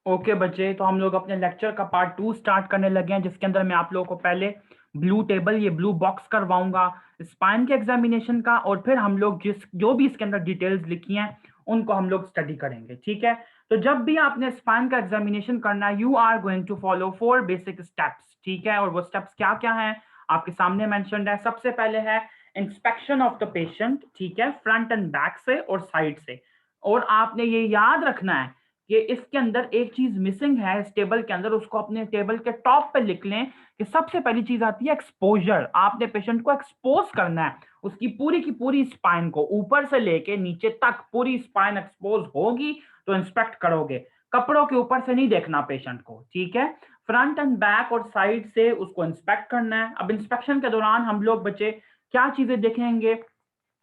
Okay बच्चे, तो हम लोग अपने लेक्चर का पार्ट 2 स्टार्ट करने लगे हैं, जिसके अंदर मैं आप लोगों को पहले ब्लू टेबल, ये ब्लू बॉक्स करवाऊंगा स्पाइन के एग्जामिनेशन का, और फिर हम लोग जो भी इसके अंदर डिटेल्स लिखी हैं उनको हम लोग स्टडी करेंगे। ठीक है, तो जब भी आपने स्पाइन का एग्जामिनेशन करना है, you are going to follow 4 basic steps. ठीक है, और वो स्टेप्स क्या क्या हैं आपके सामने मेंशन्ड है। सबसे पहले है इंस्पेक्शन ऑफ द पेशेंट, ठीक है, फ्रंट एंड बैक से और साइड से। और आपने ये याद रखना है कि इसके अंदर एक चीज मिसिंग है इस टेबल के अंदर, उसको अपने टेबल के टॉप पे लिख लें कि सबसे पहली चीज आती है एक्सपोजर। आपने पेशेंट को एक्सपोज करना है, उसकी पूरी की पूरी स्पाइन को ऊपर से लेके नीचे तक पूरी स्पाइन एक्सपोज होगी तो इंस्पेक्ट करोगे। कपड़ों के ऊपर से नहीं देखना पेशेंट को, ठीक है। फ्रंट एंड बैक और साइड से उसको इंस्पेक्ट करना है। अब इंस्पेक्शन के दौरान हम लोग बच्चे क्या चीजें देखेंगे,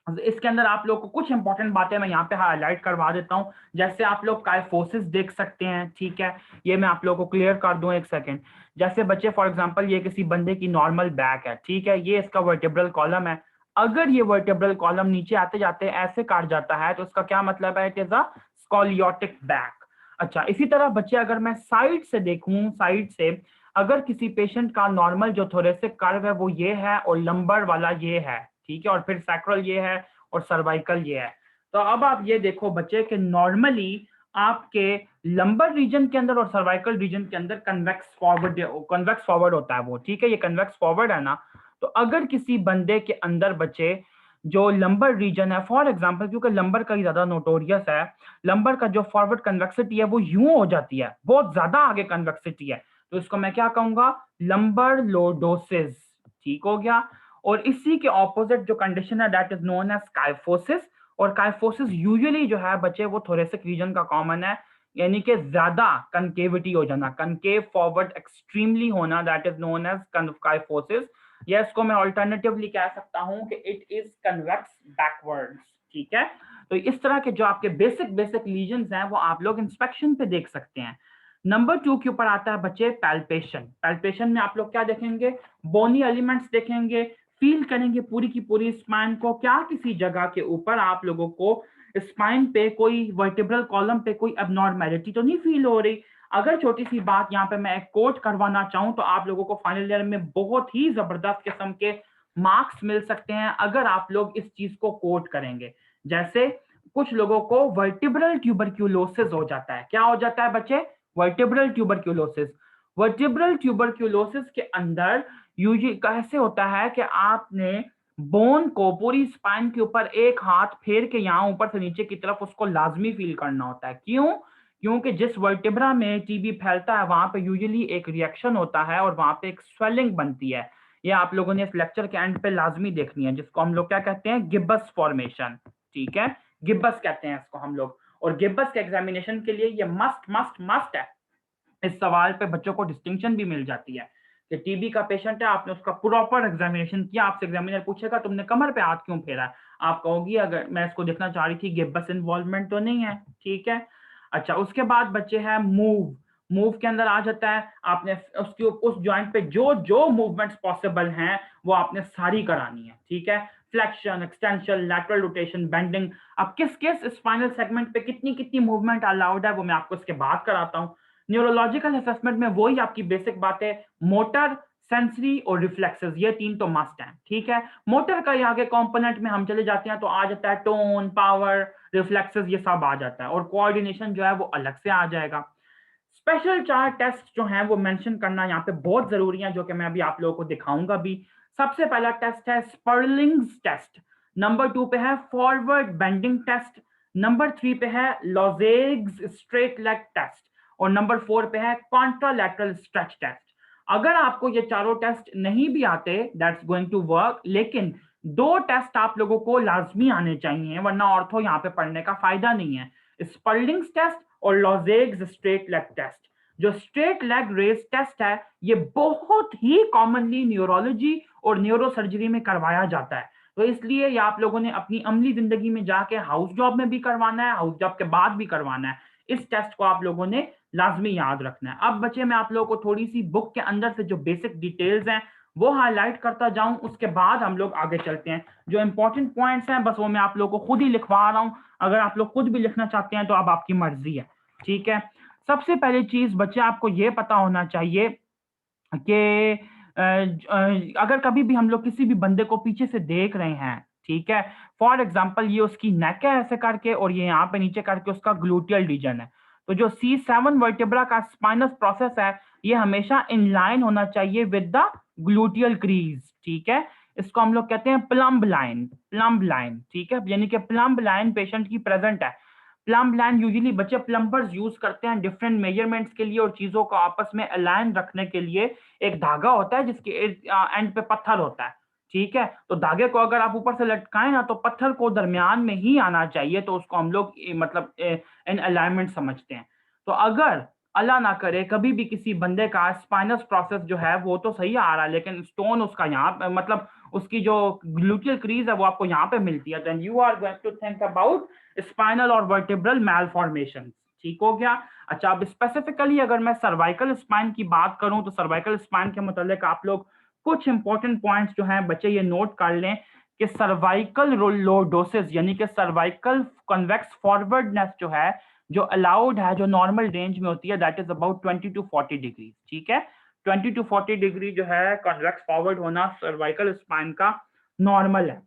इसके अंदर आप लोग को कुछ इंपॉर्टेंट बातें मैं यहाँ पे हाईलाइट करवा देता हूँ। जैसे आप लोग काइफोसिस देख सकते हैं, ठीक है, ये मैं आप लोगों को क्लियर कर दूं एक सेकेंड। जैसे बच्चे फॉर एग्जांपल ये किसी बंदे की नॉर्मल बैक है, ठीक है, ये इसका वर्टेब्रल कॉलम है। अगर ये वर्टेब्रल कॉलम नीचे आते जाते ऐसे काट जाता है तो इसका क्या मतलब है, इट इज अ स्कॉलियोटिक बैक। अच्छा, इसी तरह बच्चे अगर मैं साइड से देखूं, साइड से अगर किसी पेशेंट का नॉर्मल जो थोरेसिक कर्व है वो ये है और लंबर वाला ये है, ठीक है, और फिर सैक्रल ये है और सर्वाइकल ये है। तो अब आप ये देखो बच्चे कि नॉर्मली आपके लंबर रीजन के अंदर और सर्वाइकल रीजन के अंदर कन्वेक्स फॉरवर्ड होता है वो, ठीक है, ये कन्वेक्स फॉरवर्ड है ना। तो अगर किसी बंदे के अंदर बच्चे जो लंबर रीजन है, फॉर एग्जांपल, क्योंकि लंबर का ही ज्यादा नोटोरियस है, लंबर का जो फॉरवर्ड कन्वेक्सिटी है वो यूं हो जाती है, बहुत ज्यादा आगे कन्वेक्सिटी है, तो इसको मैं क्या कहूंगा, लंबर लोडोसिस। ठीक हो गया। और इसी के ऑपोजिट जो कंडीशन है that is known as kyphosis. और काइफोसिस यूजुअली जो है बच्चे वो थोरेसिक रीजन का कॉमन है, यानी कि ज्यादा कनकेविटी हो जाना, कनकेव फॉरवर्ड एक्सट्रीमली होना, that is known as kyphosis. या इसको मैं ऑल्टरनेटिवली कह सकता हूं कि इट इज कन्वेक्स बैकवर्ड्स। ठीक है, तो इस तरह के जो आपके बेसिक बेसिक लीजन्स हैं वो आप लोग इंस्पेक्शन पे देख सकते हैं। नंबर 2 के ऊपर आता है बच्चे पैल्पेशन। पैल्पेशन में आप लोग क्या देखेंगे, बोनी एलिमेंट्स देखेंगे, फील करेंगे पूरी की पूरी स्पाइन को, क्या किसी जगह के ऊपर आप लोगों को स्पाइन पे कोई वर्टिब्रल कॉलम पे कोई अबनॉर्मेलिटी तो नहीं फील हो रही। अगर छोटी सी बात यहाँ पे मैं एक कोट करवाना चाहूँ तो आप लोगों को फाइनल ईयर में बहुत ही जबरदस्त किस्म के मार्क्स मिल सकते हैं अगर आप लोग इस चीज को कोट करेंगे। जैसे कुछ लोगों को वर्टिब्रल ट्यूबरक्यूलोसिस हो जाता है, क्या हो जाता है बच्चे, वर्टिब्रल ट्यूबरक्यूलोसिस। वर्टिब्रल ट्यूबरक्यूलोसिस के अंदर यूजुअली कैसे होता है कि आपने बोन को पूरी स्पाइन के ऊपर एक हाथ फेर के यहाँ ऊपर से नीचे की तरफ उसको लाजमी फील करना होता है। क्यों? क्योंकि जिस वर्टिब्रा में टीबी फैलता है वहां पे यूजुअली एक रिएक्शन होता है और वहां पे एक स्वेलिंग बनती है। ये आप लोगों ने इस लेक्चर के एंड पे लाजमी देखनी है, जिसको हम लोग क्या कहते हैं, गिब्बस फॉर्मेशन। ठीक है, गिब्बस कहते हैं इसको हम लोग। और गिब्बस के एग्जामिनेशन के लिए ये मस्ट मस्ट मस्ट है। इस सवाल पे बच्चों को डिस्टिंक्शन भी मिल जाती है कि टीबी का पेशेंट है, आपने उसका प्रॉपर एग्जामिनेशन किया, आपसे एग्जामिनर पूछेगा तुमने कमर पे हाथ क्यों फेरा है, आप कहोगी अगर मैं इसको देखना चाह रही थी गिब्बस इन्वॉल्वमेंट तो नहीं है। ठीक है। अच्छा, उसके बाद बच्चे हैं मूव। मूव के अंदर आ जाता है आपने उसकी उस जॉइंट पे जो जो मूवमेंट्स पॉसिबल हैं वो आपने सारी करानी है। ठीक है, flexion, extension, lateral rotation, bending. अब किस किस स्पाइनल सेगमेंट पे कितनी कितनी मूवमेंट अलाउड है वो मैं आपको इसके बाद कराता हूँ। न्यूरोलॉजिकल असेसमेंट में वही आपकी बेसिक बात है, मोटर, सेंसरी और रिफ्लेक्सेस, ये तीन तो मस्ट हैं। ठीक है, मोटर का ये आगे कंपोनेंट में हम चले जाते हैं तो आ जाता है टोन, पावर, रिफ्लेक्सेस, ये सब आ जाता है, और कोऑर्डिनेशन जो है वो अलग से आ जाएगा। स्पेशल 4 टेस्ट जो हैं वो मेंशन करना यहाँ पे बहुत जरूरी है, जो कि मैं अभी आप लोगों को दिखाऊंगा भी। सबसे पहला टेस्ट है स्पर्लिंग्स टेस्ट। नंबर 2 पे है फॉरवर्ड बेंडिंग टेस्ट। नंबर 3 पे है लॉजेग्स स्ट्रेट लेग टेस्ट। और नंबर 4 पे है कॉन्ट्रालैटरल स्ट्रेच टेस्ट। अगर आपको ये चारों टेस्ट नहीं भी आते, दैट्स गोइंग टू वर्क, लेकिन 2 टेस्ट आप लोगों को लाजमी आने चाहिए, वरना ऑर्थो यहाँ पे पढ़ने का फायदा नहीं है। स्पर्लिंग्स टेस्ट और लॉजेग्स स्ट्रेट लेग टेस्ट। जो स्ट्रेट लेग रेस टेस्ट है ये बहुत ही कॉमनली न्यूरोलॉजी और न्यूरो सर्जरी में करवाया जाता है, तो इसलिए ये आप लोगों ने अपनी अमली जिंदगी में जाके हाउस जॉब में भी करवाना है, हाउस जॉब के बाद भी करवाना है। इस टेस्ट को आप लोगों ने लाजमी याद रखना है। अब बच्चे मैं आप लोगों को थोड़ी सी बुक के अंदर से जो बेसिक डिटेल्स हैं वो हाईलाइट करता जाऊं, उसके बाद हम लोग आगे चलते हैं। जो इंपॉर्टेंट पॉइंट्स हैं बस वो मैं आप लोगों को खुद ही लिखवा रहा हूं, अगर आप लोग खुद भी लिखना चाहते हैं तो अब आपकी मर्जी है। ठीक है, सबसे पहली चीज बच्चे आपको ये पता होना चाहिए कि अगर कभी भी हम लोग किसी भी बंदे को पीछे से देख रहे हैं, ठीक है, फॉर एग्जाम्पल ये उसकी नेक है ऐसे करके और ये यहाँ पे नीचे करके उसका ग्लूटियल रीजन है, तो जो C7 वर्टेब्रा का स्पाइनस प्रोसेस है ये हमेशा इन लाइन होना चाहिए विद द ग्लूटियल क्रीज, ठीक है। इसको हम लोग कहते हैं प्लम्ब लाइन, प्लम्ब लाइन, ठीक है, यानी कि प्लम्ब लाइन पेशेंट की प्रेजेंट है। प्लम्ब लाइन यूजुअली बच्चे प्लम्बर्स यूज करते हैं डिफरेंट मेजरमेंट्स के लिए और चीजों को आपस में अलाइन रखने के लिए। एक धागा होता है जिसके एंड पे पत्थर होता है, ठीक है, तो धागे को अगर आप ऊपर से लटकाएं ना तो पत्थर को दरमियान में ही आना चाहिए, तो उसको हम लोग मतलब इन अलाइनमेंट समझते हैं। तो अगर अल्लाह ना करे कभी भी किसी बंदे का स्पाइनस प्रोसेस जो है वो तो सही आ रहा है लेकिन स्टोन उसका यहाँ मतलब उसकी जो ग्लूटियल क्रीज है वो आपको यहाँ पे मिलती है, then you are going to think about spinal और वर्टिब्रल मैलफॉर्मेशन, ठीक हो गया। अच्छा, अब स्पेसिफिकली अगर मैं सर्वाइकल स्पाइन की बात करूं तो सर्वाइकल स्पाइन के मुतालिक आप लोग कुछ इंपॉर्टेंट पॉइंट्स जो हैं बच्चे ये नोट कर लें कि सर्वाइकल लोडोसिस यानी कि सर्वाइकल कन्वेक्स फॉरवर्डनेस जो है, जो अलाउड है, जो नॉर्मल रेंज में होती है, that is about 20 to 40 degree, ठीक है। 20 to 40 डिग्री जो है कन्वेक्स फॉरवर्ड होना सर्वाइकल स्पाइन का नॉर्मल है।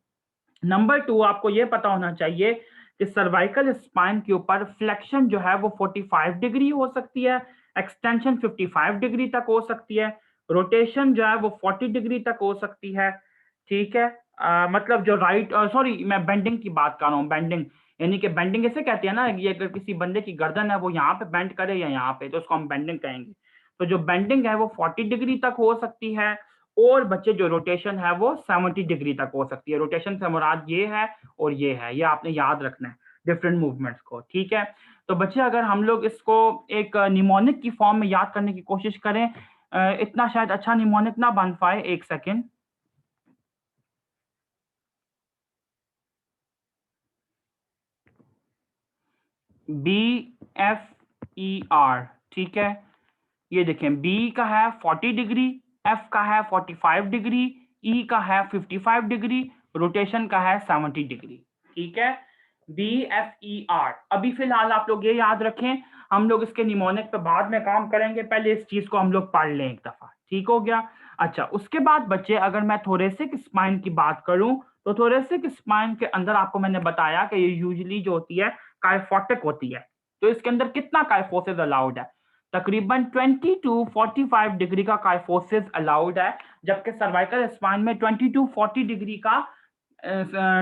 नंबर 2, आपको यह पता होना चाहिए कि सर्वाइकल स्पाइन के ऊपर फ्लेक्शन जो है वो 45 डिग्री हो सकती है, एक्सटेंशन 55 डिग्री तक हो सकती है, रोटेशन जो है वो 40 डिग्री तक हो सकती है, ठीक है। मतलब जो राइट सॉरी मैं बेंडिंग की बात कर रहा हूँ, बेंडिंग यानी कि बेंडिंग ऐसे कहते हैं ना, ये अगर किसी बंदे की गर्दन है वो यहाँ पे बेंड करे या यहाँ पे, तो उसको हम बेंडिंग कहेंगे। तो जो बेंडिंग है वो 40 डिग्री तक हो सकती है, और बच्चे जो रोटेशन है वो 70 डिग्री तक हो सकती है। रोटेशन से मुराद ये है और ये है, ये आपने याद रखना है डिफरेंट मूवमेंट्स को, ठीक है। तो बच्चे अगर हम लोग इसको एक निमोनिक की फॉर्म में याद करने की कोशिश करें, इतना शायद अच्छा निमोनिक ना बन पाए, एक सेकेंड। BFER, ठीक है, ये देखें, बी का है 40 डिग्री, एफ का है 45 डिग्री, ई का है 55 डिग्री, रोटेशन का है 70 डिग्री, ठीक है। BFER। अभी फिलहाल आप लोग ये याद रखें, हम लोग इसके निमोनिक पे बाद में काम करेंगे, पहले इस चीज को हम लोग पढ़ लें एक दफा, ठीक हो गया। अच्छा, उसके बाद बच्चे अगर मैं थोरेसिक स्पाइन की बात करूं तो थोरेसिक स्पाइन के अंदर आपको मैंने बताया कि ये यूजुअली जो होती है काइफोटिक होती है। तो इसके अंदर कितना काइफोसिस अलाउड है? तकरीबन 20 to 45 डिग्री का काइफोसिस अलाउड है, जबकि सर्वाइकल स्पाइन में 20 to 40 डिग्री का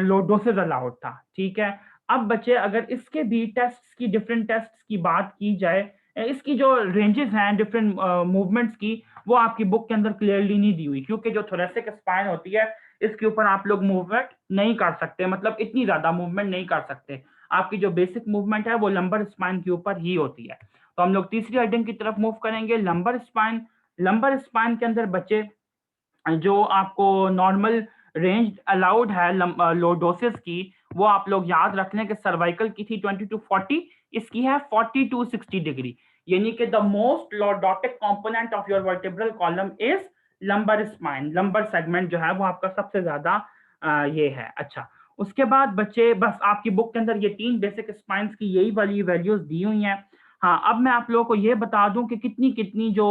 लोडोसिस अलाउड था, ठीक है। अब बच्चे अगर इसके भी टेस्ट की, डिफरेंट टेस्ट की बात की जाए, इसकी जो रेंजेस हैं डिफरेंट मूवमेंट्स की, वो आपकी बुक के अंदर क्लियरली नहीं दी हुई, क्योंकि जो थोरेसिक स्पाइन होती है इसके ऊपर आप लोग मूवमेंट नहीं कर सकते, मतलब इतनी ज्यादा मूवमेंट नहीं कर सकते। आपकी जो बेसिक मूवमेंट है वो लंबर स्पाइन के ऊपर ही होती है। तो हम लोग तीसरी हेडिंग की तरफ मूव करेंगे, लंबर स्पाइन। लंबर स्पाइन के अंदर बच्चे जो आपको नॉर्मल रेंज अलाउड है लोडोसिस की, वो आप लोग याद रख लें कि सर्वाइकल की थी 20 to 40, इसकी है 40 to 60 डिग्री, यानी कि the most lordotic component of your vertebral column is lumbar spine. Lumbar segment जो है वो आपका सबसे ज्यादा ये है। अच्छा, उसके बाद बच्चे बस आपकी बुक के अंदर ये 3 बेसिक स्पाइंस की यही वाली वैल्यूज दी हुई हैं। हाँ, अब मैं आप लोगों को ये बता दूं कि कितनी कितनी जो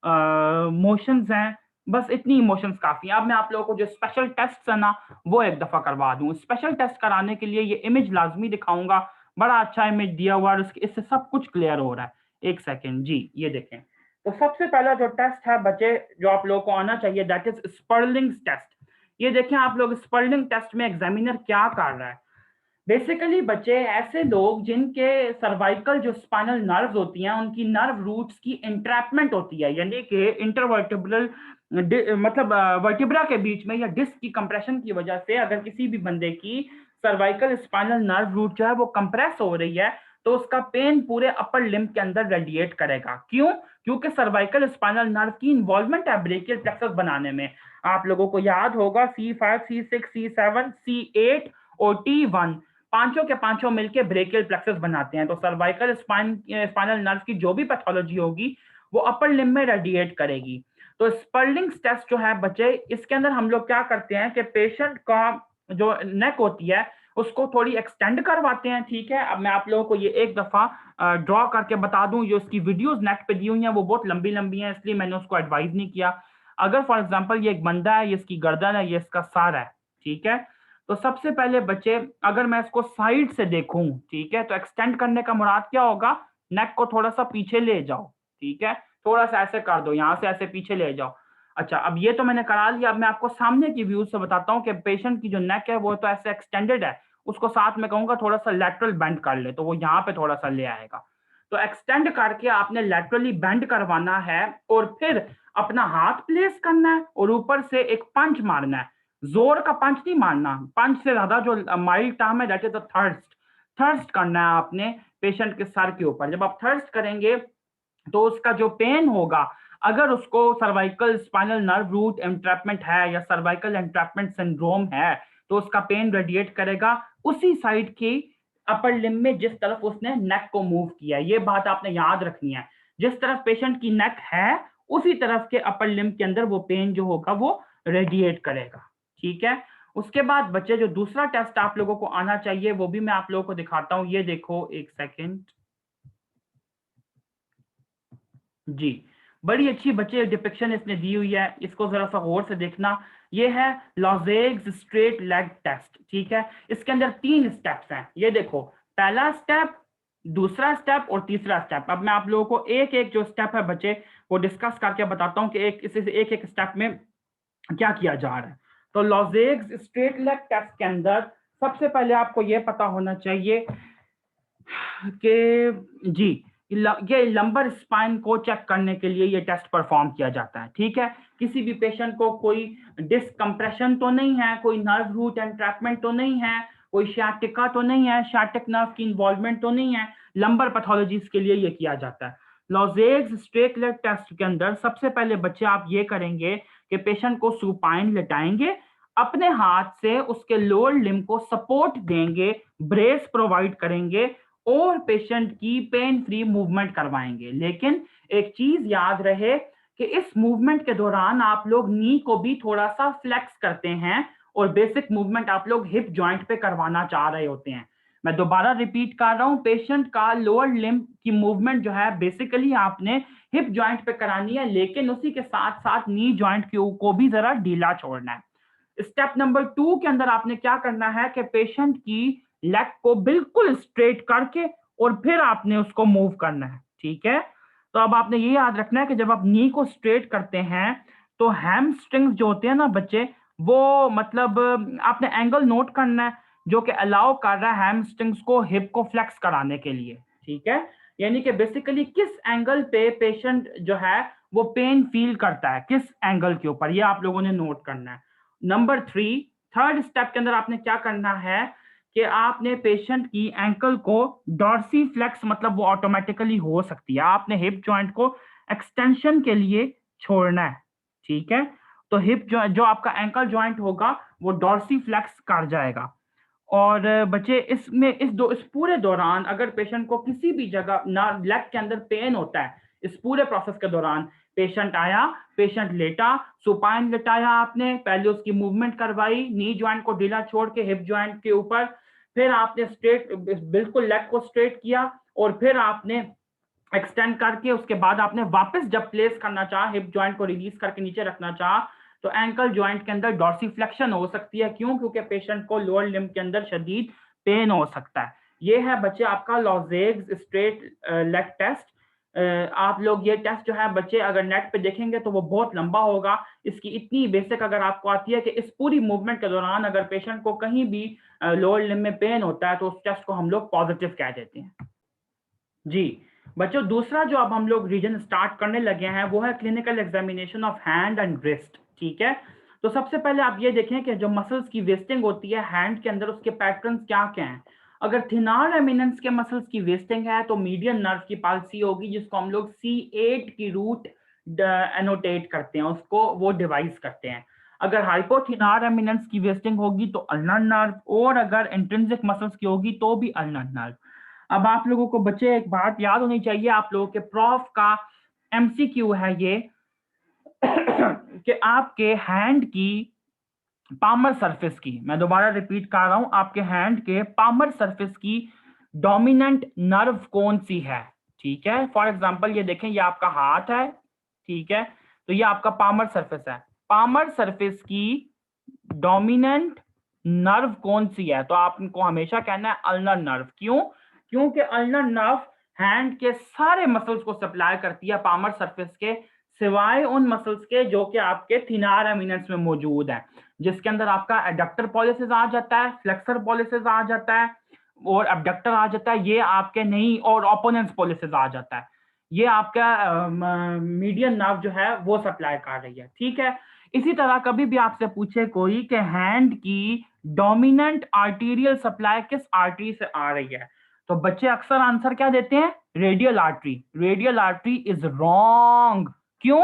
मोशंस हैं, बस इतनी इमोशंस काफी है। अब मैं आप लोगों को जो स्पेशल टेस्ट है ना वो एक दफा करवा दूं। स्पेशल टेस्ट कराने के लिए ये इमेज लाजमी दिखाऊंगा, बड़ा अच्छा इमेज दिया हुआ है, इससे सब कुछ क्लियर हो रहा है। एक सेकेंड जी, ये देखें। तो सबसे पहला जो टेस्ट है बच्चे जो आप लोगों को आना चाहिए, दैट इज स्पर्लिंग टेस्ट। ये देखें आप लोग, स्पर्लिंग टेस्ट में एग्जामिनर क्या कर रहा है। बेसिकली बच्चे ऐसे लोग जिनके सर्वाइकल जो स्पाइनल नर्व्स होती हैं उनकी नर्व रूट्स की इंट्रैपमेंट होती है, यानी कि इंटरवर्टिब्रल मतलब वर्टिब्रा के बीच में या डिस्क की कंप्रेशन की वजह से अगर किसी भी बंदे की सर्वाइकल स्पाइनल नर्व रूट जो है वो कंप्रेस हो रही है तो उसका पेन पूरे अपर लिम्ब के अंदर रेडिएट करेगा। क्यों? क्योंकि सर्वाइकल स्पाइनल नर्व की इन्वॉल्वमेंट है ब्रेकियल प्लेक्सस बनाने में। आप लोगों को याद होगा C5, C6, C7, C8 और T1, पांचों के पांचों मिलकर ब्रेकियल प्लेक्सस बनाते हैं। तो सर्वाइकल स्पाइनल नर्व की जो भी पैथोलॉजी होगी वो अपर लिम्ब में रेडिएट करेगी। तो स्पर्लिंग टेस्ट जो है बच्चे, इसके अंदर हम लोग क्या करते हैं कि पेशेंट का जो नेक होती है उसको थोड़ी एक्सटेंड करवाते हैं, ठीक है। अब मैं आप लोगों को ये एक दफा ड्रॉ करके बता दूं, जो उसकी वीडियोस नेट पे दी हुई हैं वो बहुत लंबी लंबी हैं, इसलिए मैंने उसको एडवाइज नहीं किया। अगर फॉर एग्जांपल ये एक बंदा है, ये इसकी गर्दन है, ये इसका सर है, ठीक है। तो सबसे पहले बच्चे, अगर मैं इसको साइड से देखूं, ठीक है, तो एक्सटेंड करने का मुराद क्या होगा, नेक को थोड़ा सा पीछे ले जाओ, ठीक है, थोड़ा सा ऐसे कर दो, यहां से ऐसे पीछे ले जाओ। अच्छा, अब ये तो मैंने करा लिया। अब मैं आपको सामने की व्यू से बताता हूँ कि पेशेंट की जो नेक है वो तो ऐसे एक्सटेंडेड है, उसको साथ में कहूंगा थोड़ा सा लैटरल बेंड कर ले, तो वो यहाँ पे थोड़ा सा ले आएगा। तो एक्सटेंड करके आपने लैटरली बेंड करवाना है, और फिर अपना हाथ प्लेस करना है, और ऊपर से एक पंच मारना है। जोर का पंच नहीं मारना, पंच से ज्यादा जो माइल्ड टर्म है that is the thrust. Thrust करना है आपने पेशेंट के सर के ऊपर। जब आप थर्स्ट करेंगे तो उसका जो पेन होगा, अगर उसको cervical spinal nerve root entrapment है या सर्वाइकल एंट्रैपमेंट सिंड्रोम है, तो उसका पेन रेडिएट करेगा उसी साइड की अपर लिम्ब में जिस तरफ उसने नेक को मूव किया है। ये बात आपने याद रखनी है, जिस तरफ पेशेंट की नेक है उसी तरफ के अपर लिम्ब के अंदर वो पेन जो होगा वो रेडिएट करेगा, ठीक है। उसके बाद बच्चे जो दूसरा टेस्ट आप लोगों को आना चाहिए वो भी मैं आप लोगों को दिखाता हूं। ये देखो, एक सेकेंड जी, बड़ी अच्छी बच्चे डिपिक्शन इसने दी हुई है, इसको जरा सा गौर से देखना। ये है लॉजेग्स स्ट्रेट लेग टेस्ट, ठीक है। इसके अंदर 3 स्टेप्स हैं, ये देखो, पहला स्टेप, दूसरा स्टेप और तीसरा स्टेप। अब मैं आप लोगों को एक एक जो स्टेप है बच्चे वो डिस्कस करके बताता हूँ कि एक एक स्टेप में क्या किया जा रहा है। तो लॉजेग्स स्ट्रेट लेग टेस्ट के अंदर सबसे पहले आपको यह पता होना चाहिए कि जी, ये लंबर स्पाइन को चेक करने के लिए ये टेस्ट परफॉर्म किया जाता है, ठीक है। किसी भी पेशेंट को कोई डिस्कम्प्रेशन तो नहीं है, कोई नर्व रूट एंट्रैपमेंट तो नहीं है, कोई शाटिका तो नहीं है, शाटिक नर्व की इन्वॉल्वमेंट तो नहीं है, लंबर पैथोलॉजीज के लिए ये किया जाता है। लॉजेग्स स्ट्रेट लेग टेस्ट के अंदर सबसे पहले बच्चे आप ये करेंगे कि पेशेंट को सुपाइन लेटाएंगे, अपने हाथ से उसके लोअर लिम्ब को सपोर्ट देंगे, ब्रेस प्रोवाइड करेंगे और पेशेंट की पेन फ्री मूवमेंट करवाएंगे। लेकिन एक चीज याद रहे कि इस मूवमेंट के दौरान आप लोग नी को भी थोड़ा सा फ्लेक्स करते हैं, और बेसिक मूवमेंट आप लोग हिप जॉइंट पे करवाना चाह रहे होते हैं। मैं दोबारा रिपीट कर रहा हूं, पेशेंट का लोअर लिम्ब की मूवमेंट जो है बेसिकली आपने हिप जॉइंट पे करानी है, लेकिन उसी के साथ साथ नी जॉइंट को भी जरा ढीला छोड़ना है। स्टेप नंबर 2 के अंदर आपने क्या करना है कि पेशेंट की लेग को बिल्कुल स्ट्रेट करके और फिर आपने उसको मूव करना है, ठीक है। तो अब आपने ये याद रखना है कि जब आप नी को स्ट्रेट करते हैं तो हैमस्ट्रिंग्स जो होते हैं ना बच्चे, वो मतलब आपने एंगल नोट करना है जो कि अलाउ कर रहा है हैमस्ट्रिंग्स को हिप को फ्लेक्स कराने के लिए, ठीक है। यानी कि बेसिकली किस एंगल पे पेशेंट जो है वो पेन फील करता है, किस एंगल के ऊपर, ये आप लोगों ने नोट करना है। नंबर 3, थर्ड स्टेप के अंदर आपने क्या करना है कि आपने पेशेंट की एंकल को डॉर्सी फ्लेक्स, मतलब वो ऑटोमेटिकली हो सकती है, आपने हिप जॉइंट को एक्सटेंशन के लिए छोड़ना है, ठीक है। तो हिप जो आपका एंकल जॉइंट होगा वो डॉर्सी फ्लेक्स कर जाएगा। और बच्चे इसमें इस पूरे दौरान अगर पेशेंट को किसी भी जगह ना लेग के अंदर पेन होता है, इस पूरे प्रोसेस के दौरान पेशेंट आया, पेशेंट लेटा, सुपाइन लेटाया, आपने पहले उसकी मूवमेंट करवाई, नी जॉइंट को ढीला छोड़ के हिप जॉइंट के ऊपर, फिर आपने स्ट्रेट बिल्कुल लेग को स्ट्रेट किया, और फिर आपने एक्सटेंड करके उसके बाद आपने वापस जब प्लेस करना चाहा, हिप जॉइंट को रिलीज करके नीचे रखना चाहा, तो एंकल जॉइंट के अंदर डॉर्सीफ्लेक्शन हो सकती है। क्यों? क्योंकि पेशेंट को लोअर लिम्ब के अंदर शदीद पेन हो सकता है। ये है बच्चे आपका लॉजेग्स स्ट्रेट लेग टेस्ट। आप लोग ये टेस्ट जो है बच्चे अगर नेट पे देखेंगे तो वो बहुत लंबा होगा। इसकी इतनी बेसिक अगर आपको आती है कि इस पूरी मूवमेंट के दौरान अगर पेशेंट को कहीं भी लोअर लिम्ब में पेन होता है तो उस टेस्ट को हम लोग पॉजिटिव कह देते हैं। जी बच्चों, दूसरा जो अब हम लोग रीजन स्टार्ट करने लगे हैं वो है clinical examination of hand and wrist, ठीक है। तो सबसे पहले आप ये देखें कि जो मसल्स की वेस्टिंग होती है हैंड के अंदर, उसके पैटर्न्स क्या क्या हैं। अगर थिनार एमिनेंस के मसल्स की वेस्टिंग है तो मीडियन नर्व की पाल्सी होगी, जिसको हम लोग C8 की रूट एनोटेट करते हैं, उसको वो डिवाइस करते हैं। अगर हाइपोथिनार एमिनेंस की वेस्टिंग होगी तो अल्नर नर्व, और अगर इंट्रिंसिक मसल्स की होगी तो भी अल्नर नर्व। अब आप लोगों को बच्चे एक बात याद होनी चाहिए, आप लोगों के प्रॉफ का MCQ है ये कि आपके हैंड की पामर सरफेस की, मैं दोबारा रिपीट कर रहा हूं, आपके हैंड के पामर सरफेस की डोमिनेंट नर्व कौन सी है। ठीक है, फॉर एग्जांपल ये देखें, ये आपका हाथ है, ठीक है, तो ये आपका पामर सरफेस है। पामर सरफेस की डोमिनेंट नर्व कौन सी है, तो आपको हमेशा कहना है अल्नर नर्व। क्यों? क्योंकि अल्नर नर्व हैंड के सारे मसल्स को सप्लाई करती है पामर सरफेस के, सिवाय उन मसल्स के जो कि आपके थिनार एमिनेंस में मौजूद है, जिसके अंदर आपका एडक्टर पॉलिसिस आ जाता है, फ्लेक्सर पॉलिसिस आ जाता है और एबडक्टर आ जाता है, ये आपके नहीं, और ओपोनेंस पॉलिसिस आ जाता है। ये आपका मीडियन नर्व जो है वो सप्लाई कर रही है। ठीक है, इसी तरह कभी भी आपसे पूछे कोई कि हैंड की डोमिनेंट आर्टीरियल सप्लाई किस आर्टरी से आ रही है, तो बच्चे अक्सर आंसर क्या देते हैं? Radial artery. Radial artery is wrong. क्यों?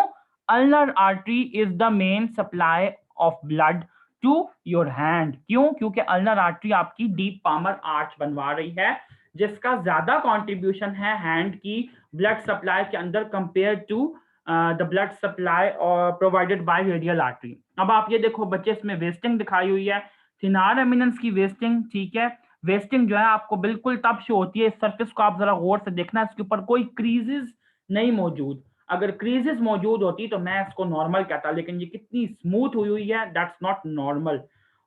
Ulnar artery is the main supply of blood to your hand. क्यों? क्योंकि अल्नर आर्टरी आपकी डीप पामर आर्च बनवा रही है, जिसका ज्यादा कंट्रीब्यूशन है हैंड की ब्लड सप्लाई के अंदर compare to the blood supply provided by radial artery. अब आप ये देखो बच्चे, इसमें वेस्टिंग दिखाई हुई है, थिनार एमिनेंस की वेस्टिंग। ठीक है, वेस्टिंग जो है आपको बिल्कुल तब शो होती है, इस सरफेस को आप जरा गौर से देखना, इसके ऊपर कोई क्रीजेस नहीं मौजूद। अगर क्रीजेस मौजूद होती तो मैं इसको नॉर्मल कहता, लेकिन ये कितनी स्मूथ हुई हुई है, दैट्स नॉट नॉर्मल।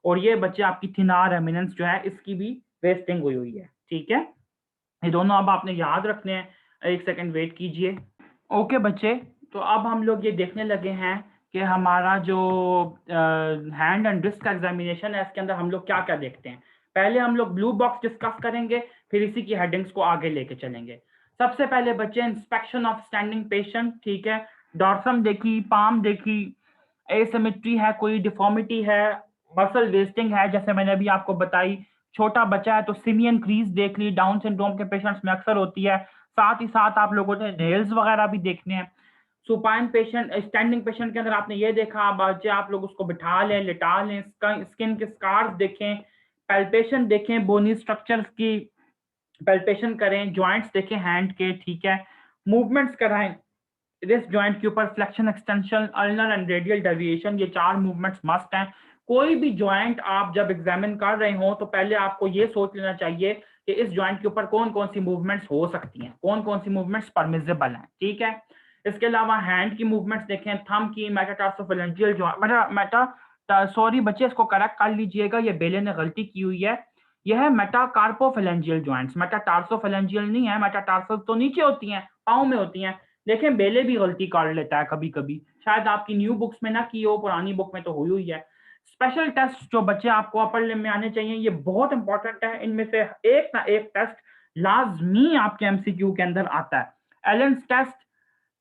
और ये बच्चे आपकी थिनार एमिनेंस जो है इसकी भी वेस्टिंग हुई हुई है। ठीक है, ये दोनों अब आपने याद रखने हैं, एक सेकंड वेट कीजिए। ओके बच्चे, तो अब हम लोग ये देखने लगे हैं कि हमारा जो हैंड एंड रिस्ट का एग्जामिनेशन है, इसके अंदर हम लोग क्या क्या देखते हैं। पहले हम लोग ब्लू बॉक्स डिस्कस करेंगे, फिर इसी की हेडिंग्स को आगे लेके चलेंगे। सबसे पहले बच्चे, इंस्पेक्शन ऑफ स्टैंडिंग पेशेंट। ठीक है, डॉर्सम देखी, पाम देखी, एसिमेट्री है, कोई डिफॉर्मिटी है, मसल वेस्टिंग है जैसे मैंने अभी आपको बताई, छोटा बच्चा है तो सिमियन क्रीज देख ली, डाउन सिंड्रोम के पेशेंट्स में अक्सर होती है। साथ ही साथ आप लोगों ने नेल्स वगैरह भी देखने हैं। सुपाइन पेशेंट, स्टैंडिंग पेशेंट के अंदर आपने ये देखा बच्चे, आप लोग उसको बिठा लें, लिटा लें, स्किन के स्कार्स देखें, पैल्पेशन देखें, बोनी स्ट्रक्चर्स की पैल्पेशन करें, जॉइंट्स देखें हैंड के। ठीक है, मूवमेंट्स कराएं, रिस्ट जॉइंट के ऊपर flexion, extension, ulnar and radial deviation, ये 4 मूवमेंट्स मस्ट हैं। कोई भी जॉइंट आप जब एग्जामिन कर रहे हो तो पहले आपको ये सोच लेना चाहिए कि इस जॉइंट के ऊपर कौन कौन सी मूवमेंट्स हो सकती हैं, कौन कौन सी मूवमेंट्स परमिसिबल हैं। ठीक है, इसके अलावा हैंड की मूवमेंट्स देखें, थंब की, मेटाटार्सोफेरेंजियल जॉइंट, सॉरी बच्चे इसको करेक्ट कर लीजिएगा, ये बेले ने गलती की हुई है, यह है मेटाकार्पोफेरेंजियल जॉइंट्स, मेटाटार्सोफेरेंजियल नहीं है। मेटाटार्सल तो नीचे होती हैं, पाँव में होती हैं। देखें बेले भी गलती कर लेता है कभी कभी, शायद आपकी न्यू बुक्स में ना की हो, पुरानी बुक में तो हुई हुई है। स्पेशल टेस्ट जो बच्चे आपको अपर लिम में आने चाहिए, ये बहुत इंपॉर्टेंट है, इनमें से एक ना एक टेस्ट लाजमी आपके एमसीक्यू के अंदर आता है। Allen's test,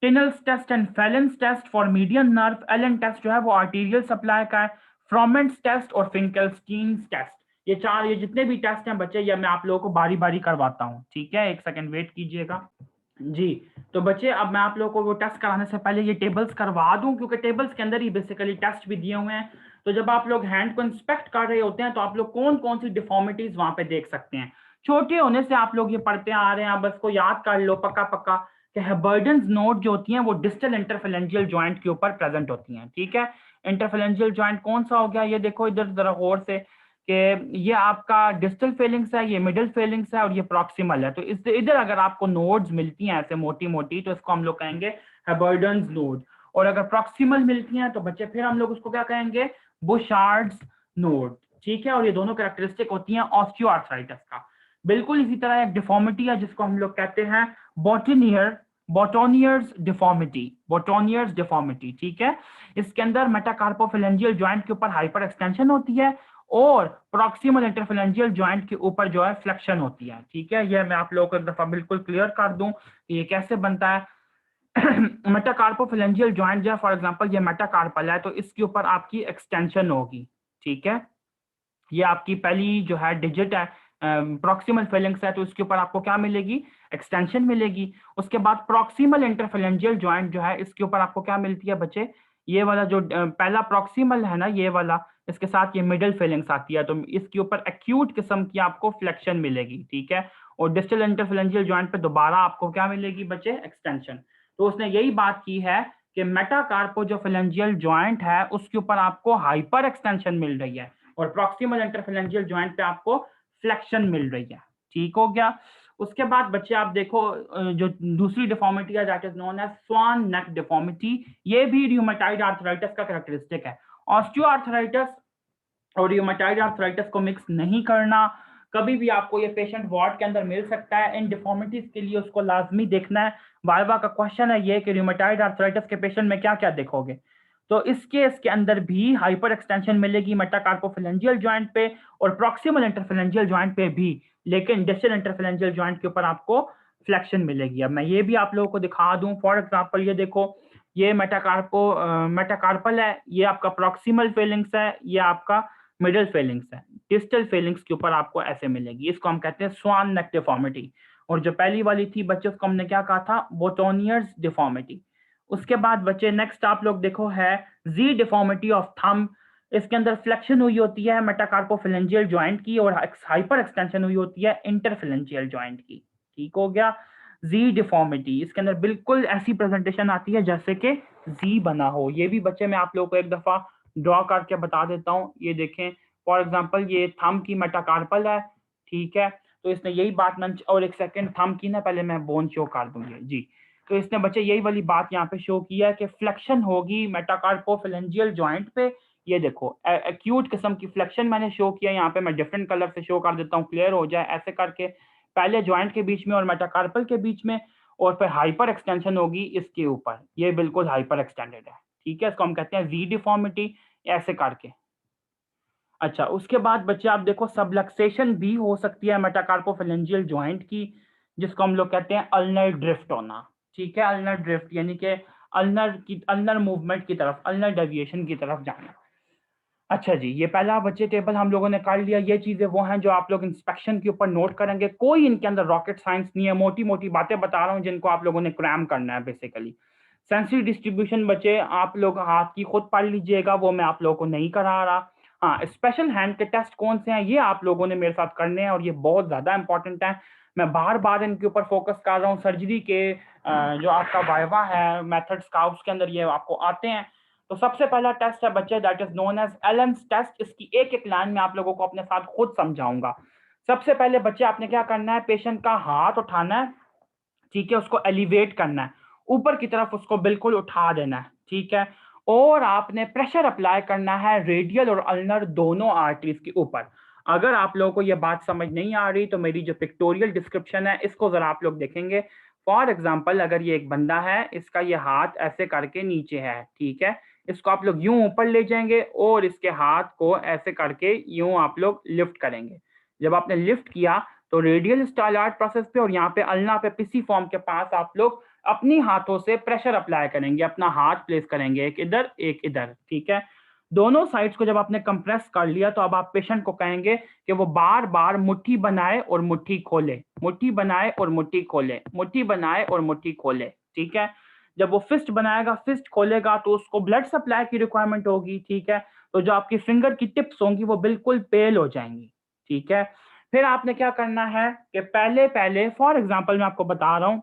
Tinel's test and Phalen's test for median nerve. Allen test जो है वो आर्टीरियल सप्लाई का है। फ्रोमेंट्स टेस्ट और फिंकेल्स्टीन्स टेस्ट, ये चार, ये जितने भी टेस्ट हैं बच्चे, ये मैं आप लोगों को बारी बारी करवाता हूँ। ठीक है, एक सेकंड वेट कीजिएगा जी। तो बच्चे अब मैं आप लोगों को वो टेस्ट कराने से पहले ये टेबल्स करवा दूं, क्योंकि टेबल्स के अंदर ही बेसिकली टेस्ट भी दिए हुए हैं। तो जब आप लोग हैंड को इंस्पेक्ट कर रहे होते हैं तो आप लोग कौन कौन सी डिफॉर्मिटीज वहां पे देख सकते हैं। छोटे होने से आप लोग ये पढ़ते आ रहे हैं, आप बस को याद कर लो पक्का पक्का कि हेबर्डन्स नोड जो होती हैं वो डिस्टल इंटरफेरेंजियल जॉइंट के ऊपर प्रेजेंट होती हैं। ठीक है, इंटरफेरेंजियल जॉइंट कौन सा हो गया, ये देखो इधर जरा गौर से कि ये आपका डिस्टल फेलिंग्स है, ये मिडिल फेलिंग्स है और ये प्रॉक्सिमल है। तो इस इधर अगर आपको नोड्स मिलती हैं ऐसे मोटी मोटी, तो इसको हम लोग कहेंगे हेबर्डन्स नोड। और अगर प्रॉक्सिमल मिलती हैं तो बच्चे फिर हम लोग उसको क्या कहेंगे, बुशार्ड्स नोड। ठीक है, और ये दोनों कैरेक्टरिस्टिक होती हैं ऑस्टियोआर्थराइटिस का। बिल्कुल इसी तरह एक डिफॉर्मिटी है जिसको हम लोग कहते हैं बॉटनियर, बॉटोनियर्स डिफॉर्मिटी, बॉटोनियर्स डिफॉर्मिटी। ठीक है, इसके अंदर मेटाकार्पोफेरेंजियल जॉइंट के ऊपर हाइपर एक्सटेंशन होती है और प्रॉक्सिमल इंटरफेरेंजियल जॉइंट के ऊपर जो है फ्लेक्शन होती है। ठीक है, ये मैं आप लोगों को एक दफा बिल्कुल क्लियर कर दूं कि ये कैसे बनता है। मेटाकार्पोफेरेंजियल जॉइंट जो है, फॉर एग्जांपल ये मेटाकार्पल है, तो इसके ऊपर आपकी एक्सटेंशन होगी। ठीक है, ये आपकी पहली जो है डिजिट है, प्रॉक्सिमल फेलिंग्स है, तो इसके ऊपर आपको क्या मिलेगी, एक्सटेंशन मिलेगी। उसके बाद प्रॉक्सिमल इंटरफेरेंजियल जॉइंट जो है, इसके ऊपर आपको क्या मिलती है बच्चे, ये वाला जो पहला प्रॉक्सिमल है ना, ये वाला, इसके साथ ये मिडिल फेलिंग्स आती है, तो इसके ऊपर एक्यूट किस्म की आपको फ्लेक्शन मिलेगी। ठीक है, और डिस्टल इंटरफेरेंजियल जॉइंट पे दोबारा आपको क्या मिलेगी बच्चे, एक्सटेंशन। तो उसने यही बात की है कि मेटाकार्पोफेलेंजियल जॉइंट है उसके ऊपर आपको हाइपर एक्सटेंशन मिल रही है और प्रॉक्सिमल इंटरफेलेंजियल जॉइंट पे आपको फ्लेक्शन मिल रही है। ठीक हो गया। उसके बाद बच्चे आप देखो जो दूसरी डिफॉर्मिटी है that is known as swan neck deformity, ये भी रियूमेटॉइड आर्थराइटिस का कैरेक्टरिस्टिक है। ऑस्टियोआर्थराइटिस और रियूमेटॉइड आर्थराइटिस को मिक्स नहीं करना। कभी भी आपको ये पेशेंट वार्ड के अंदर मिल सकता है, इन डिफॉर्मिटीज के लिए उसको लाजमी देखना है। वाइवा का क्वेश्चन है ये कि रियूमेटॉइड आर्थराइटिस के पेशेंट में क्या क्या देखोगे, तो इस केस के अंदर भी हाइपर एक्सटेंशन मिलेगी मेटाकार्पोफेलेंजियल जॉइंट पे और प्रॉक्सिमल इंटरफेलेंजियल जॉइंट पे भी, लेकिन डिस्टल इंटरफेलेंजियल जॉइंट के ऊपर आपको फ्लेक्शन मिलेगी। अब मैं ये भी आप लोगों को दिखा दूं, फॉर एग्जांपल ये देखो, ये मेटाकार्पल है, ये आपका प्रॉक्सिमल फेलिंग्स है, ये आपका मिडल फेलिंग्स है। डिस्टल फेलिंग्स के ऊपर आपको ऐसे मिलेगी, इसको हम कहते हैं स्वान नेक डिफॉर्मिटी। और जो पहली वाली थी बच्चे उसको हमने क्या कहा था, बोटोनियर्स डिफॉर्मिटी। उसके बाद बच्चे नेक्स्ट आप लोग देखो है जी डिफॉर्मिटी ऑफ थंब। इसके अंदर फ्लेक्शन हुई होती है मेटाकार्पोफेलेंजियल जॉइंट की और हाइपर एक्सटेंशन हुई होती है इंटरफेलेंजियल जॉइंट की। ठीक हो गया। जी डिफॉर्मिटी, इसके अंदर बिल्कुल ऐसी प्रेजेंटेशन आती है जैसे कि जी बना हो। ये भी बच्चे मैं आप लोगों को एक दफा ड्रॉ करके बता देता हूँ। ये देखें फॉर एग्जांपल ये थंब की मेटाकार्पल है, ठीक है, तो इसने यही बात और एक सेकंड थंब की ना पहले मैं बोन शो कर दूंगी जी। तो इसने बच्चे यही वाली बात यहाँ पे शो किया है कि फ्लेक्शन होगी मेटाकार्पोफेलेंजियल जॉइंट पे। ये देखो एक्यूट किस्म की फ्लेक्शन मैंने शो किया, यहाँ पे मैं डिफरेंट कलर से शो कर देता हूँ क्लियर हो जाए, ऐसे करके पहले जॉइंट के बीच में और मेटाकार्पल के बीच में, और फिर हाइपर एक्सटेंशन होगी इसके ऊपर, ये बिल्कुल हाइपर एक्सटेंडेड है। ठीक है, इसको हम कहते हैं वी डिफॉर्मिटी, ऐसे करके। अच्छा, उसके बाद बच्चे आप देखो सबलक्सेशन भी हो सकती है मेटाकार्पोफेलेंजियल जॉइंट की, जिसको हम लोग कहते हैं अल्नर ड्रिफ्ट होना। ठीक है, अल्नर ड्रिफ्ट यानी कि अल्नर मूवमेंट की तरफ, अल्नर डेविएशन की तरफ जाना। अच्छा जी, ये पहला बच्चे टेबल हम लोगों ने कर लिया। ये चीजें वो हैं जो आप लोग इंस्पेक्शन के ऊपर नोट करेंगे, कोई इनके अंदर रॉकेट साइंस नहीं है, मोटी मोटी बातें बता रहा हूँ जिनको आप लोगों ने क्रैम करना है बेसिकली। सेंसरी डिस्ट्रीब्यूशन बच्चे आप लोग हाथ की खुद पढ़ लीजिएगा, वो मैं आप लोगों को नहीं करा रहा। हाँ, स्पेशल हैंड के टेस्ट कौन से हैं ये आप लोगों ने मेरे साथ करने हैं और ये बहुत ज्यादा इंपॉर्टेंट है। मैं बार बार इनके ऊपर फोकस कर रहा हूँ। सर्जरी के जो आपका वाइवा है मेथड्स का, उसके अंदर ये आपको आते हैं। तो सबसे पहला टेस्ट है बच्चे that is known as Allen's test. इसकी एक एक लाइन में आप लोगों को अपने साथ खुद समझाऊंगा। सबसे पहले बच्चे आपने क्या करना है, पेशेंट का हाथ उठाना है, ठीक है, उसको एलिवेट करना है, ऊपर की तरफ उसको बिल्कुल उठा देना है, ठीक है, और आपने प्रेशर अप्लाई करना है रेडियल और अल्नर दोनों आर्टरीज के ऊपर। अगर आप लोगों को यह बात समझ नहीं आ रही तो मेरी जो पिक्टोरियल डिस्क्रिप्शन है इसको जरा आप लोग देखेंगे। फॉर एग्जाम्पल अगर ये एक बंदा है, इसका ये हाथ ऐसे करके नीचे है, ठीक है, इसको आप लोग यूं ऊपर ले जाएंगे और इसके हाथ को ऐसे करके यूं आप लोग लिफ्ट करेंगे। जब आपने लिफ्ट किया तो रेडियल स्टाइलार्ड प्रोसेस पे और यहाँ पे अल्ना पे पिसी फॉर्म के पास आप लोग अपनी हाथों से प्रेशर अप्लाई करेंगे, अपना हाथ प्लेस करेंगे एक इधर एक इधर, ठीक है। दोनों साइड्स को जब आपने कंप्रेस कर लिया तो अब आप पेशेंट को कहेंगे कि वो बार बार मुट्ठी बनाए और मुट्ठी खोले, मुट्ठी बनाए और मुट्ठी खोले, मुट्ठी बनाए और मुट्ठी खोले, ठीक है। जब वो फिस्ट बनाएगा, फिस्ट खोलेगा, तो उसको ब्लड सप्लाई की रिक्वायरमेंट होगी, ठीक है। तो जो आपकी फिंगर की टिप्स होंगी वो बिल्कुल पेल हो जाएंगी, ठीक है। फिर आपने क्या करना है कि पहले पहले फॉर एग्जांपल मैं आपको बता रहा हूं,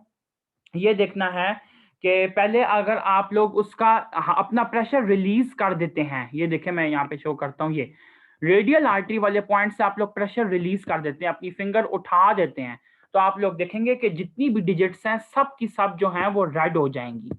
ये देखना है कि पहले अगर आप लोग उसका अपना प्रेशर रिलीज कर देते हैं, ये देखें मैं यहाँ पे शो करता हूँ, ये रेडियल आर्टरी वाले पॉइंट से आप लोग प्रेशर रिलीज कर देते हैं, अपनी फिंगर उठा देते हैं, तो आप लोग देखेंगे कि जितनी भी डिजिट्स हैं सब की सब जो हैं वो रेड हो जाएंगी।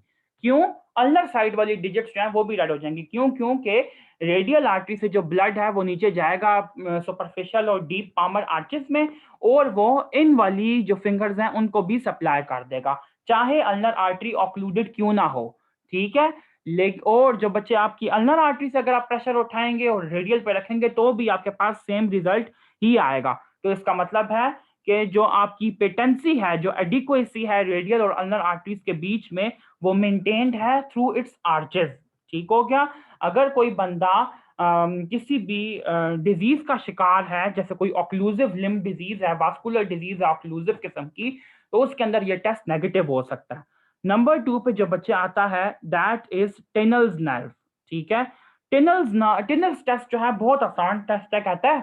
क्यों? अल्नर साइड वाली डिजिट्स जो हैं वो भी रेड हो जाएंगी। क्यों? क्योंकि रेडियल आर्टरी से जो ब्लड है वो नीचे जाएगा सुपरफिशियल और डीप पामर आर्चेस में, और वो इन वाली जो फिंगर्स हैं उनको भी सप्लाई कर देगा, चाहे अल्नर आर्टरी ऑक्लूडेड क्यों ना हो, ठीक है। लेकिन और जो बच्चे आपकी अल्नर आर्टरी से अगर आप प्रेशर उठाएंगे और रेडियल पे रखेंगे तो भी आपके पास सेम रिजल्ट ही आएगा। तो इसका मतलब है कि जो आपकी पेटेंसी है, जो एडिक्वेसी है रेडियल और अल्नर आर्टरीज के बीच में, वो मेंटेन्ड है थ्रू इट्स आर्चेस। ठीक हो गया। अगर कोई बंदा किसी भी डिजीज का शिकार है, जैसे कोई ऑक्लूसिव लिम्ब डिजीज है, वास्कुलर डिजीज है ऑक्लूसिव किस्म की, तो उसके अंदर ये टेस्ट नेगेटिव हो सकता है। नंबर 2 पे जो बच्चे आता है दैट इज टेनल्स नर्व, ठीक है। टेनल्स टेस्ट जो है बहुत आसान टेस्ट है। कहता है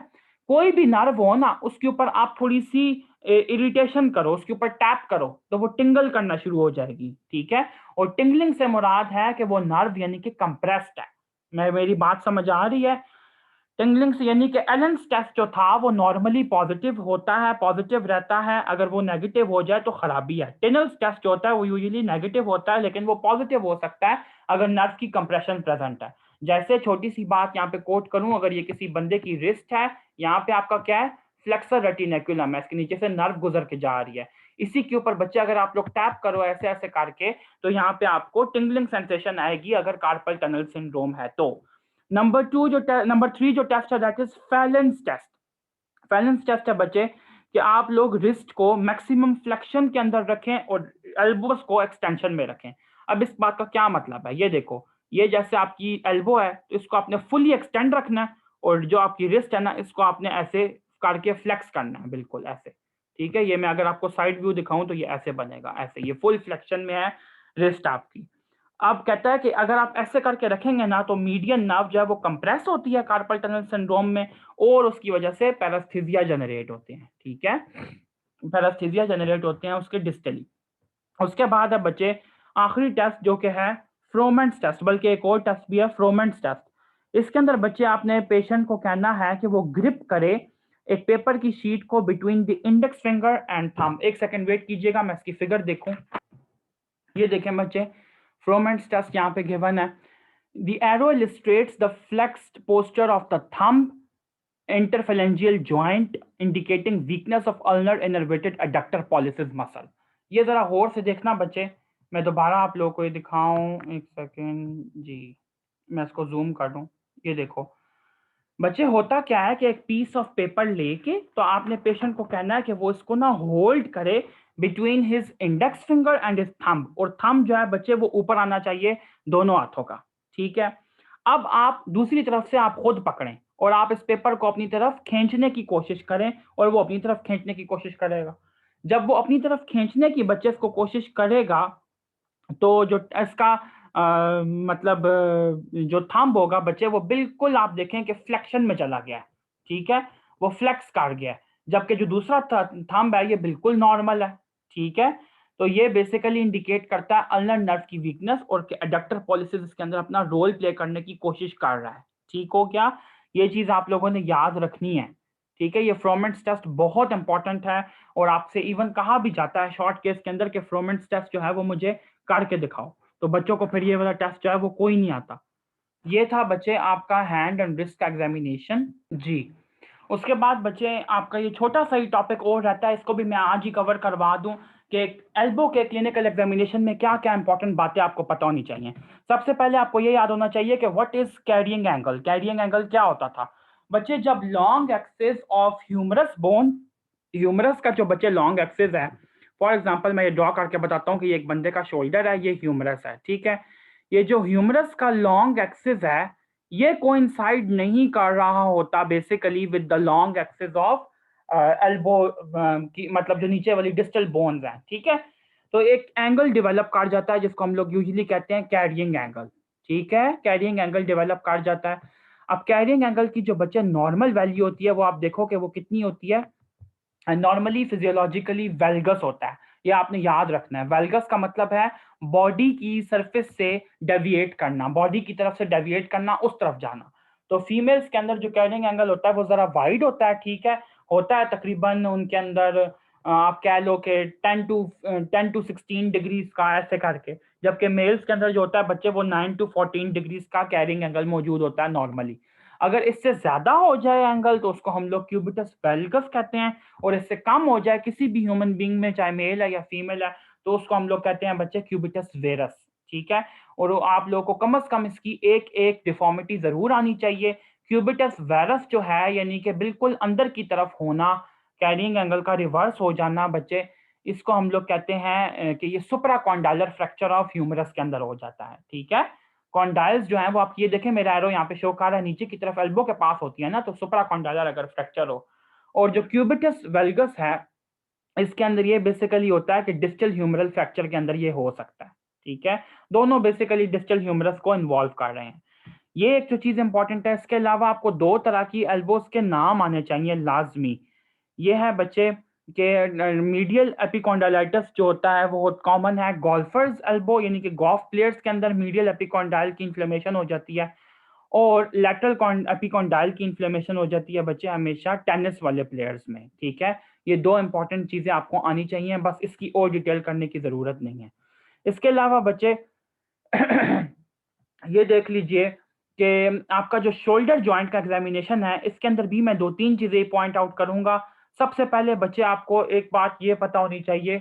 कोई भी नर्व हो ना, उसके ऊपर आप थोड़ी सी इरिटेशन करो, उसके ऊपर टैप करो तो वो टिंगल करना शुरू हो जाएगी, ठीक है। और टिंगलिंग से मुराद है कि वो नर्व यानी कि कंप्रेस्ड है। मेरी बात समझ आ रही है? टिंगलिंग से यानी कि एलेंस टेस्ट जो था वो नॉर्मली पॉजिटिव होता है, पॉजिटिव रहता है। अगर वो नेगेटिव हो जाए तो खराबी है। टिनल्स टेस्ट जो होता है वो यूजुअली नेगेटिव होता है, लेकिन वो पॉजिटिव हो सकता है अगर नर्व की कंप्रेशन प्रेजेंट है। जैसे छोटी सी बात यहाँ पे कोट करूं, अगर ये किसी बंदे की रिस्ट है, यहाँ पे आपका क्या है, फ्लेक्सर रेटिनेकुलम है, इसके नीचे से नर्व गुजर के जा रही है। इसी के ऊपर बच्चे अगर आप लोग टैप करो ऐसे ऐसे करके, तो यहाँ पे आपको टिंगलिंग सेंसेशन आएगी अगर कार्पल टनल सिंड्रोम है तो। नंबर 3 जो टेस्ट है that is Phalen's test. Phalen's test है बच्चे कि आप लोग रिस्ट को मैक्सिमम फ्लेक्शन के अंदर रखें और एल्बोस को एक्सटेंशन में रखें। अब इस बात का क्या मतलब है, ये देखो, ये जैसे आपकी एल्बो है तो इसको आपने फुली एक्सटेंड रखना है, और जो आपकी रिस्ट है ना इसको आपने ऐसे करके फ्लेक्स करना है, बिल्कुल ऐसे, ठीक है। ये मैं अगर आपको साइड व्यू दिखाऊं तो ये ऐसे बनेगा, ऐसे, ये फुल फ्लेक्शन में है रिस्ट आपकी। अब कहता है कि अगर आप ऐसे करके रखेंगे ना तो मीडियन नर्व जो है वो कंप्रेस होती है कार्पल टनल सिंड्रोम में, और उसकी वजह से पैरास्थीसिया जनरेट होते हैं, ठीक है। पैरास्थीसिया जनरेट होते हैं उसके डिस्टली। उसके बाद है बच्चे आखिरी टेस्ट जो कि है फ्रोमेंट्स टेस्ट, बल्कि एक और टेस्ट भी है फ्रोमेंट्स टेस्ट। इसके अंदर बच्चे आपने पेशेंट को कहना है कि वो ग्रिप करे एक पेपर की शीट को between the index finger and thumb. एक सेकंड वेट कीजिएगा, मैं इसकी फिगर देखूं। ये देखें बच्चे, फ्रोमेंट्स टेस्ट यहाँ पे गिवन है। The arrow illustrates the flexed posture of the thumb interphalangeal joint, indicating weakness of ulnar innervated adductor pollicis muscle। ये जरा गौर से देखना बच्चे, मैं दोबारा आप लोगों को ये दिखाऊं, एक सेकेंड जी, मैं इसको जूम कर दूं। ये देखो बच्चे, होता क्या है कि एक पीस ऑफ पेपर लेके तो आपने पेशेंट को कहना है कि वो इसको ना होल्ड करे between his index finger and his thumb, और थंब जो है बच्चे वो ऊपर आना चाहिए दोनों हाथों का, ठीक है। अब आप दूसरी तरफ से आप खुद पकड़ें और आप इस पेपर को अपनी तरफ खींचने की कोशिश करें, और वो अपनी तरफ खींचने की कोशिश करेगा। जब वो अपनी तरफ खींचने की बच्चे इसको कोशिश करेगा तो जो इसका मतलब जो थंब होगा बच्चे वो बिल्कुल आप देखें कि फ्लेक्शन में चला गया है, ठीक है, वो फ्लेक्स कर गया है। जबकि जो दूसरा थंब है ये बिल्कुल नॉर्मल है, ठीक है। तो ये बेसिकली इंडिकेट करता है अल्नर नर्व की वीकनेस, और एडक्टर पॉलिसिस इसके अंदर अपना रोल प्ले करने की कोशिश कर रहा है, ठीक हो क्या। ये चीज आप लोगों ने याद रखनी है, ठीक है। ये फ्रोमेंट्स टेस्ट बहुत इंपॉर्टेंट है, और आपसे इवन कहा भी जाता है शॉर्ट केस के अंदर कि फ्रोमेंट्स टेस्ट जो है वो मुझे करके दिखाओ, तो बच्चों को फिर ये वाला टेस्ट जो है वो कोई नहीं आता। ये था बच्चे आपका हैंड एंड रिस्ट का एग्जामिनेशन जी। उसके बाद बच्चे आपका ये छोटा सा ही टॉपिक और रहता है, इसको भी मैं आज ही कवर करवा दूं कि एल्बो के क्लिनिकल एग्जामिनेशन में क्या क्या इंपॉर्टेंट बातें आपको पता होनी चाहिए। सबसे पहले आपको ये याद होना चाहिए कि what is carrying angle. Carrying angle क्या होता था बच्चे, जब long axis of humerus bone, humerus का जो बच्चे लॉन्ग एक्सिस है, फॉर एग्जांपल मैं ये ड्रॉ करके बताता हूँ कि ये एक बंदे का शोल्डर है, ये ह्यूमरस है, ठीक है। ये जो ह्यूमरस का लॉन्ग एक्सिस है ये कोइंसाइड नहीं कर रहा होता basically with the long axis of elbow की, मतलब जो नीचे वाली डिस्टल बोन्स हैं, ठीक है। तो एक एंगल डेवलप कर जाता है जिसको हम लोग यूजुअली कहते हैं कैरियंग एंगल, ठीक है। कैरियंग एंगल डेवलप कर जाता है। अब कैरियंग एंगल की जो बच्चे नॉर्मल वैल्यू होती है वो आप देखो कि वो कितनी होती है, नॉर्मली फिजियोलॉजिकली वेल्गस होता है। ये आपने याद रखना है, वेल्गस का मतलब है बॉडी की सरफेस से डेविएट करना, बॉडी की तरफ से डेविएट करना, उस तरफ जाना। तो फीमेल्स के अंदर जो कैरिंग एंगल होता है वो जरा वाइड होता है, ठीक है, होता है तकरीबन उनके अंदर आप कह लो कि 10 to 16 डिग्रीज का ऐसे करके, जबकि मेल्स के अंदर जो होता है बच्चे वो 9 to 14 डिग्रीज का कैरिंग एंगल मौजूद होता है नॉर्मली। अगर इससे ज्यादा हो जाए एंगल तो उसको हम लोग क्यूबिटस वेल्गस कहते हैं, और इससे कम हो जाए किसी भी ह्यूमन बींग में, चाहे मेल है या फीमेल है, तो उसको हम लोग कहते हैं बच्चे क्यूबिटस वेरस, ठीक है। और आप लोगों को कम से कम इसकी एक एक डिफॉर्मिटी जरूर आनी चाहिए। क्यूबिटस वेरस जो है यानी कि बिल्कुल अंदर की तरफ होना, कैरिंग एंगल का रिवर्स हो जाना बच्चे, इसको हम लोग कहते हैं कि ये सुपरा कॉन्डाइलर फ्रैक्चर ऑफ ह्यूमरस के अंदर हो जाता है, ठीक है। कॉन्डाइल्स जो है वो आप ये देखें, मेरा एरो यहाँ पे शो कर रहा है, नीचे की तरफ एल्बो के पास होती है ना, तो सुपरा कॉन्डाइलर अगर फ्रैक्चर हो। और जो क्यूबिटस वेल्गस है इसके अंदर ये बेसिकली होता है कि डिस्टल ह्यूमरल फ्रैक्चर के अंदर ये हो सकता है, ठीक है। दोनों बेसिकली डिस्टल ह्यूमरस को इन्वॉल्व कर रहे हैं। ये एक जो चीज इंपॉर्टेंट है, इसके अलावा आपको दो तरह की एल्बोस के नाम आने चाहिए लाजमी। ये है बच्चे कि मीडियल एपिकॉन्डाइलिटिस जो होता है वो बहुत कॉमन है। गोल्फर्स एल्बो यानी कि गोल्फ प्लेयर्स के अंदर मीडियल एपिकॉन्डाइल की इन्फ्लेमेशन हो जाती है, और लैटरल एपिकॉन्डाइल की इन्फ्लेमेशन हो जाती है बच्चे हमेशा टेनिस वाले प्लेयर्स में। ठीक है, ये दो इंपॉर्टेंट चीजें आपको आनी चाहिए, बस इसकी और डिटेल करने की जरूरत नहीं है। इसके अलावा बच्चे ये देख लीजिए कि आपका जो शोल्डर जॉइंट का एग्जामिनेशन है, इसके अंदर भी मैं दो तीन चीजें पॉइंट आउट करूंगा। सबसे पहले बच्चे आपको एक बात ये पता होनी चाहिए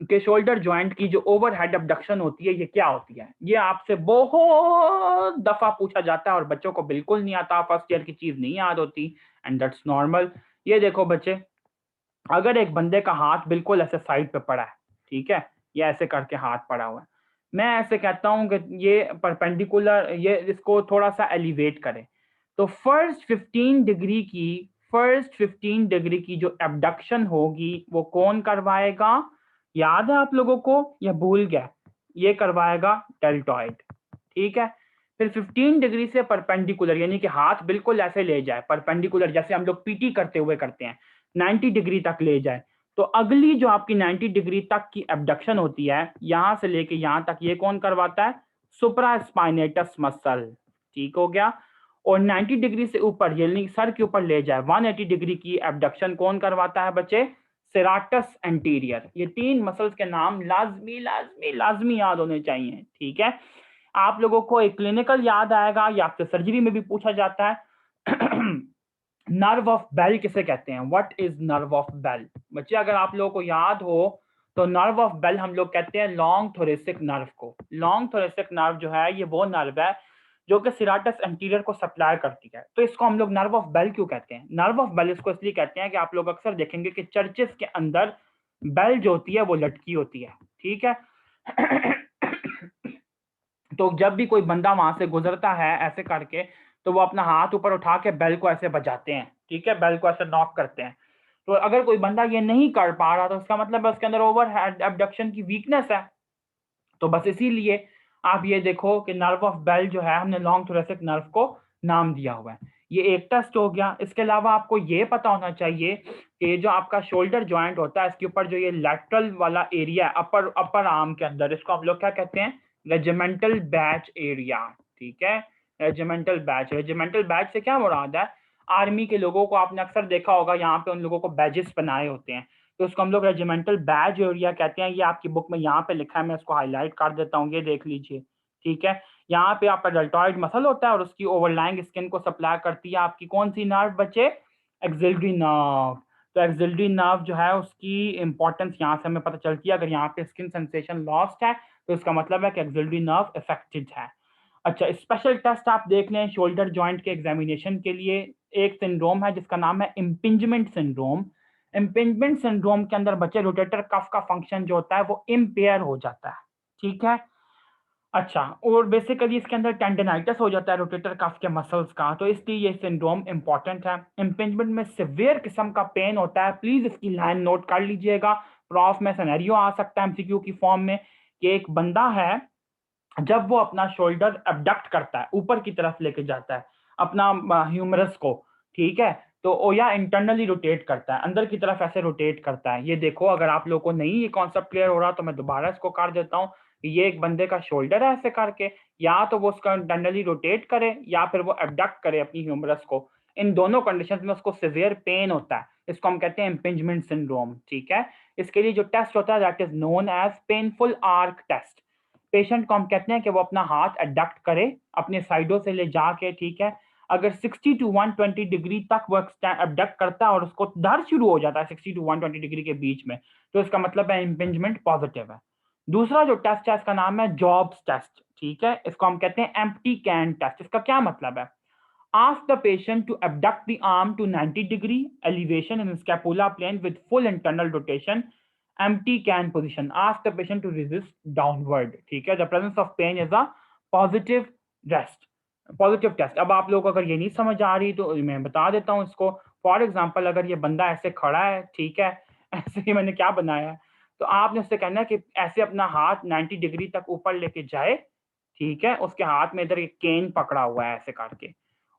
कि शोल्डर जॉइंट की जो ओवरहेड अबडक्शन होती है ये क्या होती है। ये आपसे बहुत दफा पूछा जाता है और बच्चों को बिल्कुल नहीं आता, फर्स्ट ईयर की चीज नहीं याद होती, एंड दैट्स नॉर्मल। ये देखो बच्चे, अगर एक बंदे का हाथ बिल्कुल ऐसे साइड पे पड़ा है, ठीक है, ये ऐसे करके हाथ पड़ा हुआ है, मैं ऐसे कहता हूं कि ये परपेंडिकुलर, ये इसको थोड़ा सा एलिवेट करें, तो फर्स्ट 15 डिग्री की जो एबडक्शन होगी वो कौन करवाएगा? याद है आप लोगों को या भूल गया? ये करवाएगा डेल्टॉइड। ठीक है, फिर 15 डिग्री से परपेंडिकुलर यानी कि हाथ बिल्कुल ऐसे ले जाए परपेंडिकुलर, जैसे हम लोग पीटी करते हुए करते हैं, 90 डिग्री तक ले जाए, तो अगली जो आपकी 90 डिग्री तक की एबडक्शन होती है यहां से लेके यहां तक, ये कौन करवाता है? Supraspinatus muscle. ठीक हो गया। और 90 डिग्री से ऊपर यानी सर के ऊपर ले जाए 180 डिग्री की एबडक्शन कौन करवाता है बच्चे? Serratus anterior. ये तीन मसल्स के नाम लाजमी लाजमी लाजमी याद होने चाहिए। ठीक है, आप लोगों को एक क्लिनिकल याद आएगा या आपसे सर्जरी में भी पूछा जाता है। नर्व ऑफ बेल किसे कहते हैं? What is nerve of Bell? बच्चे अगर आप लोगों को याद हो तो नर्व ऑफ बेल हम लोग कहते हैं लॉन्ग थोरेसिक नर्व को। लॉन्ग थोरेसिक नर्व जो है ये वो नर्व है जो कि सिराटस एंटीरियर को सप्लाई करती है, तो इसको हम लोग नर्व ऑफ बेल क्यों कहते हैं? नर्व ऑफ बेल इसको इसलिए कहते हैं कि आप लोग अक्सर देखेंगे कि चर्चेस के अंदर बेल जो होती है वो लटकी होती है। ठीक है। तो जब भी कोई बंदा वहां से गुजरता है ऐसे करके, तो वो अपना हाथ ऊपर उठा के बेल को ऐसे बजाते हैं। ठीक है, बेल को ऐसे नॉक करते हैं। तो अगर कोई बंदा ये नहीं कर पा रहा तो उसका मतलब है उसके अंदर ओवर हेड एबडक्शन की वीकनेस है। तो बस इसीलिए आप ये देखो कि नर्व ऑफ बेल जो है हमने लॉन्ग थोरेसिक नर्व को नाम दिया हुआ है। ये एक टेस्ट हो गया। इसके अलावा आपको ये पता होना चाहिए कि जो आपका शोल्डर जॉइंट होता है इसके ऊपर जो ये लैटरल वाला एरिया है अपर अपर आर्म के अंदर, इसको हम लोग क्या कहते हैं? Regimental batch area. ठीक है, रेजिमेंटल बैच। रेजिमेंटल बैच से क्या मुराद है? आर्मी के लोगों को आपने अक्सर देखा होगा यहाँ पे उन लोगों को बैजेस बनाए होते हैं, तो उसको हम लोग रेजिमेंटल बैज एरिया कहते हैं। ये आपकी बुक में यहाँ पे लिखा है, मैं इसको हाईलाइट कर देता हूँ, ये देख लीजिए। ठीक है, यहाँ पे आपका डेल्टॉइड मसल होता है और उसकी ओवरलाइंग स्किन को सप्लाई करती है आपकी कौन सी नर्व बच्चे? Axillary nerve. तो एक्सिलरी नर्व जो है उसकी इंपॉर्टेंस यहाँ से हमें पता चलती है। अगर यहाँ पे स्किन सेंसेशन लॉस्ट है तो इसका मतलब है कि एक्सिलरी नर्व इफेक्टेड है। अच्छा, स्पेशल टेस्ट आप देख लें शोल्डर जॉइंट के एग्जामिनेशन के लिए। एक सिंड्रोम है जिसका नाम है इम्पिंजमेंट सिंड्रोम। इम्पिंजमेंट सिंड्रोम के अंदर बच्चे रोटेटर कफ का फंक्शन जो होता है वो इम्पेयर हो जाता है। ठीक है। अच्छा, और बेसिकली इसके अंदर टेंडनाइटिस हो जाता है रोटेटर कफ के मसल्स का, तो इसलिए ये सिंड्रोम इंपॉर्टेंट है। इम्पिंजमेंट में सिवियर किस्म का पेन होता है, प्लीज इसकी लाइन नोट कर लीजिएगा। प्रॉफ में सिनेरियो आ सकता है एमसीक्यू की फॉर्म में कि एक बंदा है, जब वो अपना शोल्डर अबडक्ट करता है, ऊपर की तरफ लेके जाता है अपना ह्यूमरस को, ठीक है, तो ओ या इंटरनली रोटेट करता है, अंदर की तरफ ऐसे रोटेट करता है। ये देखो, अगर आप लोगों को नहीं ये कॉन्सेप्ट क्लियर हो रहा तो मैं दोबारा इसको कर देता हूँ। ये एक बंदे का शोल्डर है ऐसे करके, या तो वो उसका इंटरनली रोटेट करे या फिर वो अबडक्ट करे अपनी ह्यूमरस को। इन दोनों कंडीशंस में उसको सिवियर पेन होता है, इसको हम कहते हैं इम्पिंजमेंट सिंड्रोम। ठीक है, इसके लिए जो टेस्ट होता है that is known as painful arc test. Patient को हम कहते हैं कि वो अपना हाथ एडक्ट करे अपने साइडों से ले जाके। ठीक है, अगर 60 टू 120 डिग्री तक वो एबडक्ट करता है और उसको दर्द शुरू हो जाता है 60 टू 120 डिग्री के बीच में, तो इसका मतलब है इम्पिंजमेंट पॉजिटिव है। दूसरा जो टेस्ट है इसका नाम है जॉब्स टेस्ट। ठीक है, इसको हम कहते हैं एम्प्टी कैन टेस्ट। इसका क्या मतलब है? Ask the patient to abduct the arm to 90-degree elevation in scapula plane with full internal rotation, empty can position. Ask the patient to resist downward. ठीक है, the presence of pain is a positive rest, positive test. अब आप लोग को अगर ये नहीं समझ आ रही तो मैं बता देता हूँ इसको। फॉर एग्जाम्पल, अगर ये बंदा ऐसे खड़ा है, ठीक है, ऐसे ही मैंने क्या बनाया है, तो आपने उससे कहना है कि ऐसे अपना हाथ 90 डिग्री तक ऊपर लेके जाए। ठीक है, उसके हाथ में इधर एक केन पकड़ा हुआ है ऐसे करके,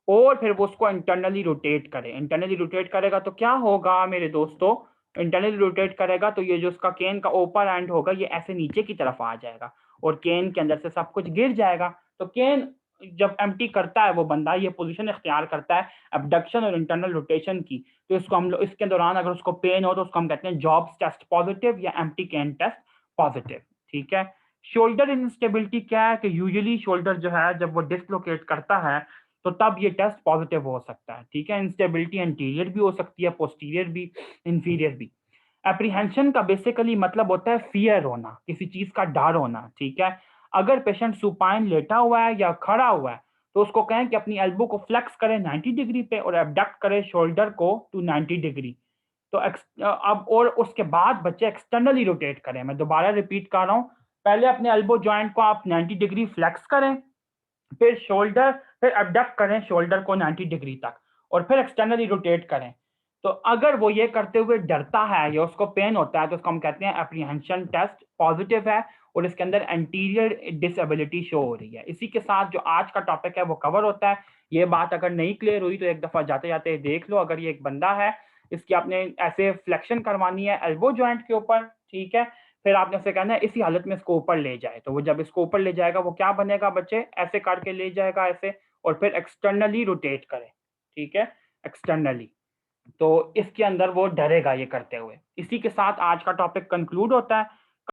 और फिर वो उसको इंटरनली रोटेट करे। इंटरनली रोटेट करेगा तो क्या होगा मेरे दोस्तों? इंटरनली रोटेट करेगा तो ये जो उसका केन का ऊपर एंड होगा ये ऐसे नीचे की तरफ आ जाएगा और केन के अंदर से सब कुछ गिर जाएगा। तो केन जब एम्प्टी करता है वो बंदा ये पोजीशन इख्तियार करता है अबडक्शन और इंटरनल रोटेशन की, तो इसको हम लोग इसके दौरान अगर उसको पेन हो तो उसको हम कहते हैं जॉब्स टेस्ट पॉजिटिव या एम्प्टी केन टेस्ट पॉजिटिव। ठीक है। शोल्डर इंस्टेबिलिटी क्या है कि यूजुअली शोल्डर जो है जब वो डिसलोकेट करता है तो तब ये टेस्ट पॉजिटिव हो सकता है। ठीक है। इंस्टेबिलिटी एंटीरियर भी हो सकती है, पोस्टीरियर भी, इंफीरियर भी। एप्रीहेंशन का बेसिकली मतलब होता है फियर होना, किसी चीज का डर होना। ठीक है। अगर पेशेंट सुपाइन लेटा हुआ है या खड़ा हुआ है तो उसको कहें कि अपनी एल्बो को फ्लेक्स करें 90 डिग्री पे और एबडक्ट करें शोल्डर को टू 90 डिग्री। तो अब और उसके बाद बच्चे एक्सटर्नली रोटेट करें। मैं दोबारा रिपीट कर रहा हूँ, पहले अपने एल्बो जॉइंट को आप 90 डिग्री फ्लेक्स करें, फिर शोल्डर, फिर अबडक्ट करें शोल्डर को 90 डिग्री तक और फिर एक्सटर्नली रोटेट करें। तो अगर वो ये करते हुए डरता है या उसको पेन होता है तो उसको हम कहते हैं एप्रीहेंशन टेस्ट पॉजिटिव है और इसके अंदर एंटीरियर डिसेबिलिटी शो हो रही है। इसी के साथ जो आज का टॉपिक है वो कवर होता है। ये बात अगर नहीं क्लियर हुई तो एक दफा जाते जाते देख लो। अगर ये एक बंदा है, इसकी आपने ऐसे फ्लेक्शन करवानी है एल्बो जॉइंट के ऊपर। ठीक है। फिर आपने उसे कहना है इसी हालत में इसको ऊपर ले जाए, तो वो जब इसको ऊपर ले जाएगा वो क्या बनेगा बच्चे, ऐसे करके ले जाएगा ऐसे और फिर एक्सटर्नली रोटेट करे। ठीक है। एक्सटर्नली, तो इसके अंदर वो डरेगा ये करते हुए। इसी के साथ आज का टॉपिक कंक्लूड होता है।